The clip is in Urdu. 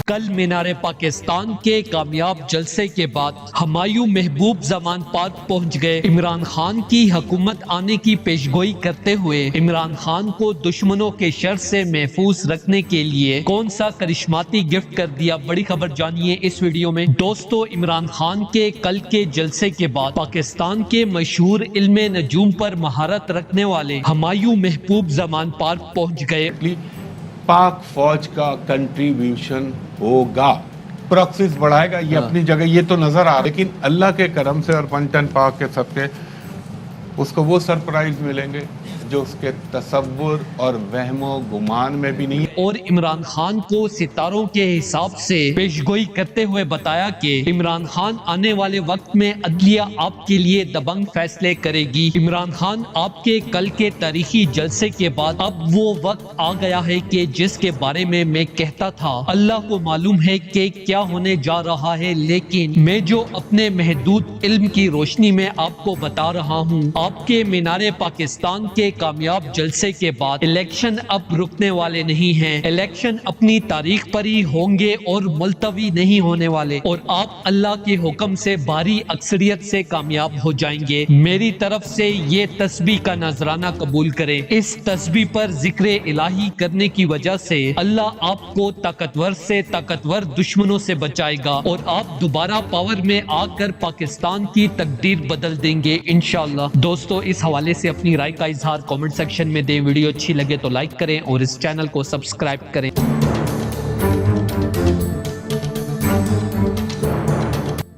کل مینار پاکستان کے کامیاب جلسے کے بعد ہمایوں محبوب زمان پارک پہنچ گئے۔ عمران خان کی حکومت آنے کی پیشگوئی کرتے ہوئے عمران خان کو دشمنوں کے شر سے محفوظ رکھنے کے لیے کون سا کرشماتی گفٹ کر دیا، بڑی خبر جانیے اس ویڈیو میں۔ دوستو، عمران خان کے کل کے جلسے کے بعد پاکستان کے مشہور علم نجوم پر مہارت رکھنے والے ہمایوں محبوب زمان پارک پہنچ گئے۔ پاک فوج کا کنٹریبیوشن ہوگا، پراکسس بڑھائے گا، یہ اپنی جگہ یہ تو نظر آ رہا، لیکن اللہ کے کرم سے اور پنجتن پاک کے صدقے اس کو وہ سرپرائز ملیں گے جو اس کے تصور اور وہم و گمان میں بھی نہیں۔ اور عمران خان کو ستاروں کے حساب سے پیشگوئی کرتے ہوئے بتایا کہ عمران خان آنے والے وقت میں عدلیہ آپ کے لیے دبنگ فیصلے کرے گی۔ عمران خان، آپ کے کل کے تاریخی جلسے کے بعد اب وہ وقت آ گیا ہے کہ جس کے بارے میں کہتا تھا اللہ کو معلوم ہے کہ کیا ہونے جا رہا ہے، لیکن میں جو اپنے محدود علم کی روشنی میں آپ کو بتا رہا ہوں، آپ کے مینار پاکستان کے کامیاب جلسے کے بعد الیکشن اب رکنے والے نہیں ہیں۔ الیکشن اپنی تاریخ پر ہی ہوں گے اور ملتوی نہیں ہونے والے، اور آپ اللہ کے حکم سے بھاری اکثریت سے کامیاب ہو جائیں گے۔ میری طرف سے یہ تسبیح کا نذرانہ قبول کریں۔ اس تسبیح پر ذکر الہی کرنے کی وجہ سے اللہ آپ کو طاقتور سے طاقتور دشمنوں سے بچائے گا اور آپ دوبارہ پاور میں آ کر پاکستان کی تقدیر بدل دیں گے انشاءاللہ۔ دوستو، اس حوالے سے اپنی رائے کا اظہار کامنٹ سیکشن میں دیں۔ ویڈیو اچھی لگے تو لائک کریں اور اس چینل کو سبسکرائب کریں۔